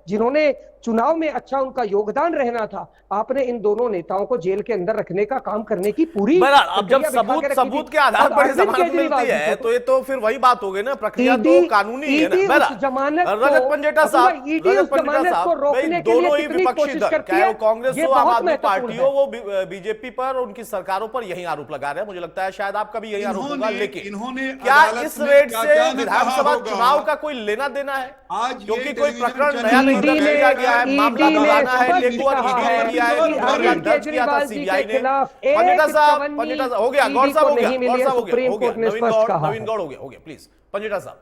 जिन्होंने चुनाव में अच्छा उनका योगदान रहना था, आपने इन दोनों नेताओं को जेल के अंदर रखने का काम करने की पूरी अब जब प्रक्रिया बिठा के रखी थी। सबूत के आधार अब पर अरविंद जमानत केजरीवाल मिलती जी है को तो ये तो फिर वही बात हो गई ना, प्रक्रिया तो ईडी कानूनी है ईडी ना। उस जमानत रजत को पंजेटा अब्दुल्ला, साहब, ईडी रजत उस पंजेटा जमानत को साहब, भाई रोकने के लिए दोनों ही कितनी विपक्षी कोशिश दल, करती चाहे है, वो कांग्रेस ये हो, आम बहुत आदमी महत्वपूर्ण पार्टी है। हो, वो बीजेपी पर, उनकी सरकारों पर यही आरोप लगा रहे हैं। मुझे लगता है शायद आपका भी यही आरोप होगा। लेकिन इन्होंने क्या अदालत इस में रेट क्या से क्या न कहा विधानसभा होगा। चुनाव का कोई लेना देना है? आज क्योंकि ये कोई टेलीविजन प्रकरण चैनल नया नहीं पर दर्ज किया गया है, मामला ईडी ने दोहराना है, स्पष्ट टेकओवर कहा ईडी ने है किया है, कि टेकओवर अरविंद दर्ज किया था केजरीवाल जी सीबीआई के ने। खिलाफ पंजेटा एक साहब, चवन्नी पंजेटा साहब, हो गया, गौर ईडी साहब को हो गया, नहीं मिली गौर है, साहब हो गया, सुप्रीम हो गया, कोर्ट ने स्पष्ट कहा नवीन है। गौड़ हो गया, हो गया। प्लीज पंजेटा साहब,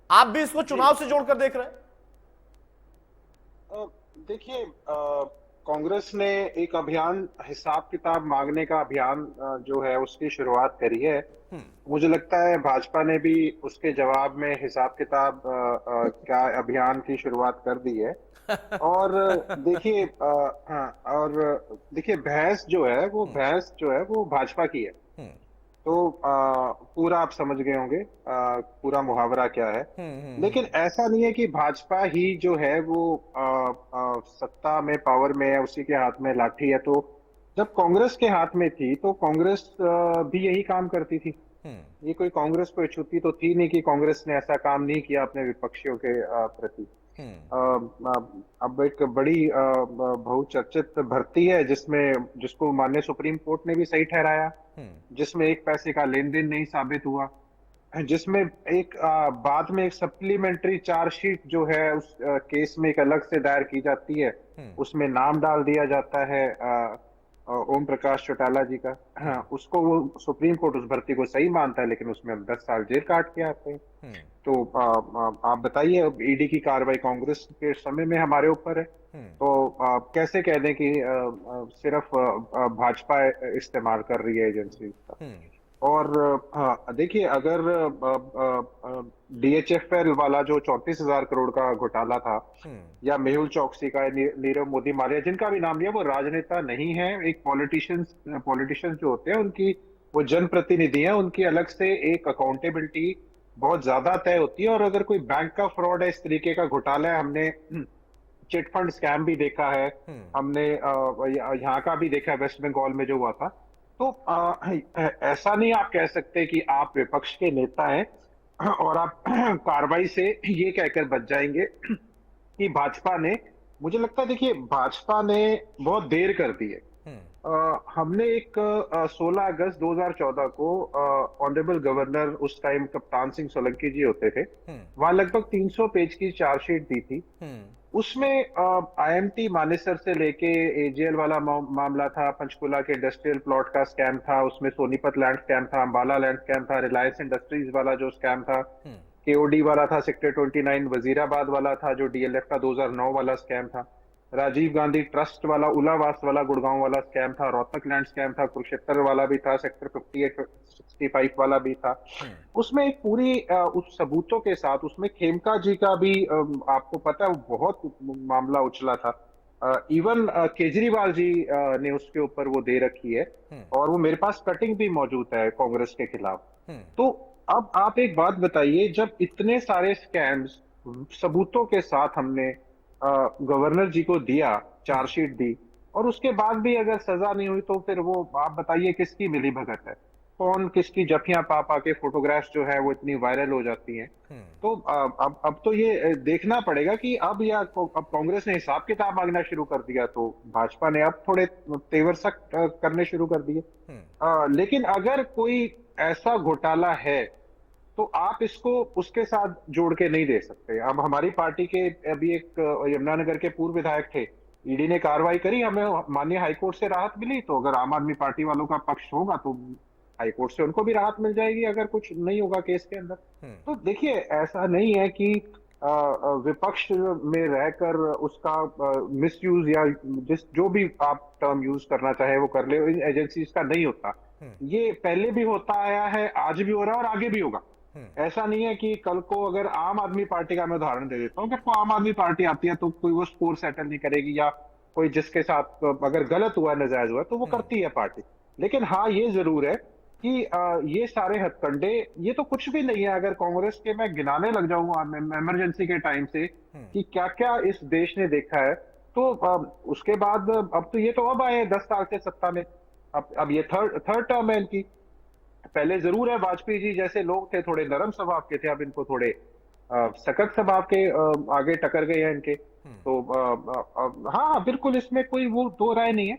आप भी इसको चुनाव से जोड़कर देख रहे हैं? देखिए, कांग्रेस ने एक अभियान, हिसाब किताब मांगने का अभियान जो है उसकी शुरुआत करी है। मुझे लगता है भाजपा ने भी उसके जवाब में हिसाब किताब का अभियान की शुरुआत कर दी है। और देखिए, हाँ, और देखिए भैंस जो है वो भाजपा की है। तो पूरा आप समझ गए होंगे पूरा मुहावरा क्या है। लेकिन ऐसा नहीं है कि भाजपा ही जो है वो सत्ता में, पावर में है, उसी के हाथ में लाठी है। तो जब कांग्रेस के हाथ में थी तो कांग्रेस भी यही काम करती थी। ये कोई कांग्रेस को छूती तो थी नहीं कि कांग्रेस ने ऐसा काम नहीं किया अपने विपक्षियों के प्रति। अब एक बड़ी बहुचर्चित भर्ती है जिसको माननीय सुप्रीम कोर्ट ने भी सही ठहराया, जिसमें एक पैसे का लेन देन नहीं साबित हुआ, जिसमें एक बाद में एक सप्लीमेंट्री चार्जशीट जो है उस केस में एक अलग से दायर की जाती है, उसमें नाम डाल दिया जाता है ओम प्रकाश चौटाला जी का। हाँ, उसको वो सुप्रीम कोर्ट उस भर्ती को सही मानता है, लेकिन उसमें हम 10 साल जेल काट के आते हैं। तो आप बताइए, ईडी की कार्रवाई कांग्रेस के समय में हमारे ऊपर है, तो कैसे कह दें कि सिर्फ भाजपा इस्तेमाल कर रही है एजेंसी का। और हाँ, देखिए, अगर DHFL वाला जो 34,000 करोड़ का घोटाला था, या मेहुल चौकसी का, नीरव मोदी मारिया, जिनका भी नाम लिया, वो राजनेता नहीं है। एक पॉलिटिशियंस जो होते हैं उनकी, वो जनप्रतिनिधि हैं, उनकी अलग से एक अकाउंटेबिलिटी बहुत ज्यादा तय होती है। और अगर कोई बैंक का फ्रॉड है, इस तरीके का घोटाला है, हमने चिट फंड स्कैम भी देखा है, हमने यहाँ का भी देखा है, वेस्ट बंगाल में जो हुआ था। तो ऐसा नहीं आप कह सकते कि आप विपक्ष के नेता हैं और आप कार्रवाई से ये कहकर बच जाएंगे कि भाजपा ने, मुझे लगता है, देखिए भाजपा ने बहुत देर कर दी है। हमने एक 16 अगस्त 2014 को ऑनरेबल गवर्नर, उस टाइम कप्तान सिंह सोलंकी जी होते थे, वहां लगभग 300 पेज की चार्जशीट दी थी। उसमें IMT मानेसर से लेके AGL वाला मामला था, पंचकुला के इंडस्ट्रियल प्लॉट का स्कैम था, उसमें सोनीपत लैंड स्कैम था, अंबाला लैंड स्कैम था, रिलायंस इंडस्ट्रीज वाला जो स्कैम था, KOD वाला था, सेक्टर 29 वजीराबाद वाला था जो DLF का 2009 वाला स्कैम था, राजीव गांधी ट्रस्ट वाला, उलावास वाला, गुड़गांव वाला स्कैम था, रोहतक लैंड स्कैम था, कुरुक्षेत्र वाला भी था, सेक्टर 58-65 वाला भी था। उसमें एक पूरी उस सबूतों के साथ, उसमें खेमका जी का भी आपको पता है वो बहुत मामला उछला था। इवन केजरीवाल जी ने उसके ऊपर वो दे रखी है, और वो मेरे पास कटिंग भी मौजूद है कांग्रेस के खिलाफ। तो अब आप एक बात बताइए, जब इतने सारे स्कैम्स सबूतों के साथ हमने गवर्नर जी को दिया, चार्जशीट दी, और उसके बाद भी अगर सजा नहीं हुई, तो फिर वो आप बताइए किसकी मिली भगत है, कौन किसकी जफियां पा पा के फोटोग्राफ्स जो है वो इतनी वायरल हो जाती हैं। तो अब तो ये देखना पड़ेगा कि अब कांग्रेस ने हिसाब किताब मांगना शुरू कर दिया, तो भाजपा ने अब थोड़े तेवर सख्त करने शुरू कर दिए। लेकिन अगर कोई ऐसा घोटाला है तो आप इसको उसके साथ जोड़ के नहीं दे सकते। अब हमारी पार्टी के अभी एक यमुनानगर के पूर्व विधायक थे, ईडी ने कार्रवाई करी, हमें माननीय हाईकोर्ट से राहत मिली, तो अगर आम आदमी पार्टी वालों का पक्ष होगा तो हाईकोर्ट से उनको भी राहत मिल जाएगी, अगर कुछ नहीं होगा केस के अंदर। तो देखिए, ऐसा नहीं है कि विपक्ष में रहकर उसका मिसयूज या जो भी आप टर्म यूज करना चाहे वो कर ले, इन एजेंसीज का नहीं होता। ये पहले भी होता आया है, आज भी हो रहा है और आगे भी होगा। ऐसा नहीं है कि कल को अगर आम आदमी पार्टी का, मैं उदाहरण दे देता हूँ, कि आम आदमी पार्टी आती है तो कोई वो स्कोर सेटल नहीं करेगी, या कोई जिसके साथ अगर गलत हुआ, नाजायज हुआ, तो वो करती है पार्टी। लेकिन हाँ, ये जरूर है कि ये सारे हथकंडे, ये तो कुछ भी नहीं है। अगर कांग्रेस के मैं गिनाने लग जाऊंगा इमरजेंसी के टाइम से कि क्या क्या इस देश ने देखा है, तो उसके बाद अब तो ये तो अब आए 10 साल से सत्ता में। अब ये थर्ड टर्म है इनकी। पहले जरूर है वाजपेयी जी जैसे लोग थे, थोड़े नरम स्वभाव के थे, अब इनको थोड़े सख्त स्वभाव के आगे टकर गए हैं इनके। तो हाँ बिल्कुल, इसमें कोई वो दो राय नहीं है।